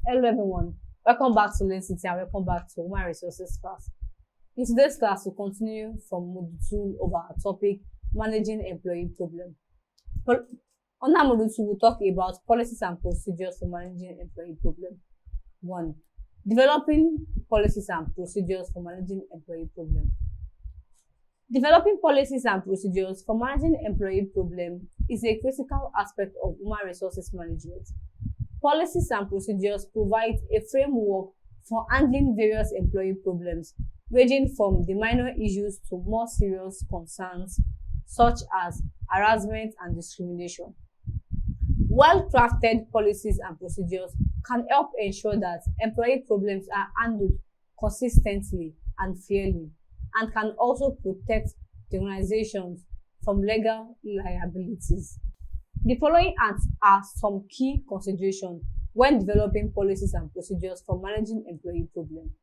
Hello everyone, welcome back to LearnCity and welcome back to Human Resources class. In today's class, we'll continue from Module 2 of our topic, Managing Employee Problem. Under Module 2, we'll talk about policies and procedures for managing employee problem. 1. Developing policies and procedures for managing employee problem. Developing policies and procedures for managing employee problem is a critical aspect of human resources management. Policies and procedures provide a framework for handling various employee problems, ranging from the minor issues to more serious concerns such as harassment and discrimination. Well-crafted policies and procedures can help ensure that employee problems are handled consistently and fairly, and can also protect the organizations from legal liabilities. The following are some key considerations when developing policies and procedures for managing employee problems.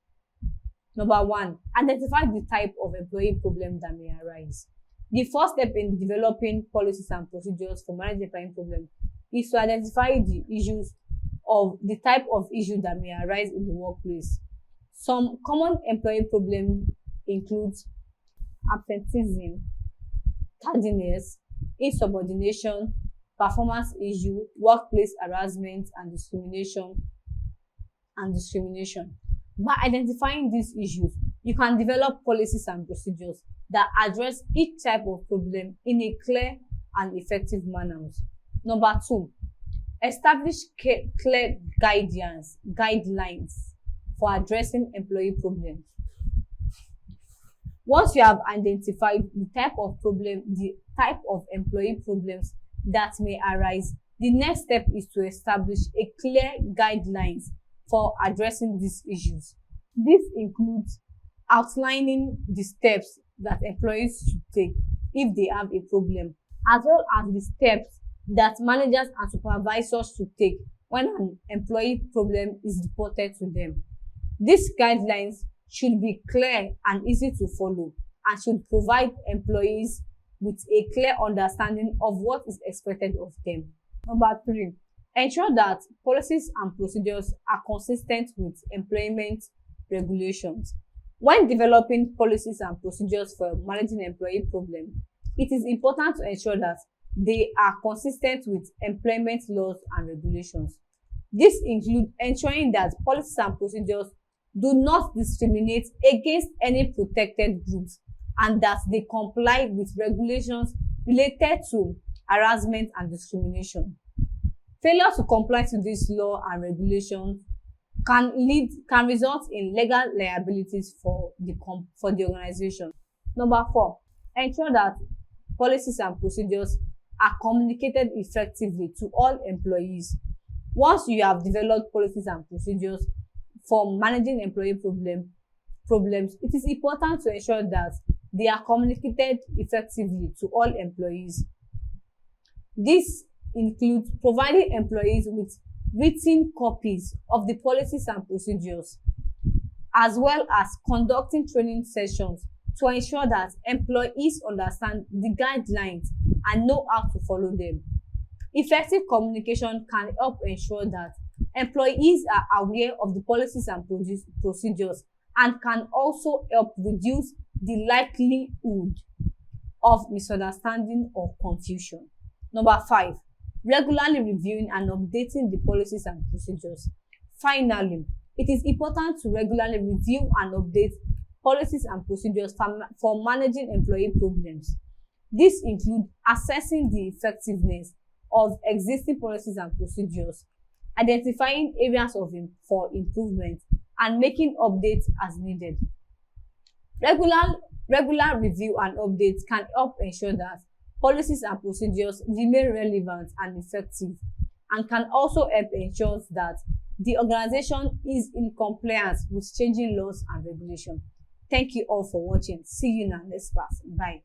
Number 1, identify the type of employee problem that may arise. The first step in developing policies and procedures for managing employee problems is to identify the issues of the type of issue that may arise in the workplace. Some common employee problems include absenteeism, tardiness, insubordination, performance issue, workplace harassment, and discrimination. By identifying these issues, you can develop policies and procedures that address each type of problem in a clear and effective manner. Number 2, establish clear guidelines for addressing employee problems. Once you have identified the type of employee problems that may arise, the next step is to establish a clear guidelines for addressing these issues. This includes outlining the steps that employees should take if they have a problem, as well as the steps that managers and supervisors should take when an employee problem is reported to them. These guidelines should be clear and easy to follow and should provide employees with a clear understanding of what is expected of them. Number 3, ensure that policies and procedures are consistent with employment regulations. When developing policies and procedures for managing employee problems, it is important to ensure that they are consistent with employment laws and regulations. This includes ensuring that policies and procedures do not discriminate against any protected groups and that they comply with regulations related to harassment and discrimination. Failure to comply to this law and regulations can result in legal liabilities for the organization. Number 4, ensure that policies and procedures are communicated effectively to all employees. Once you have developed policies and procedures for managing employee problems, it is important to ensure that they are communicated effectively to all employees. This includes providing employees with written copies of the policies and procedures, as well as conducting training sessions to ensure that employees understand the guidelines and know how to follow them. Effective communication can help ensure that employees are aware of the policies and procedures and can also help reduce the likelihood of misunderstanding or confusion. Number 5, regularly reviewing and updating the policies and procedures. Finally, it is important to regularly review and update policies and procedures for managing employee problems. This includes assessing the effectiveness of existing policies and procedures, identifying areas for improvement, and making updates as needed. Regular review and updates can help ensure that policies and procedures remain relevant and effective, and can also help ensure that the organization is in compliance with changing laws and regulations. Thank you all for watching. See you in our next class. Bye.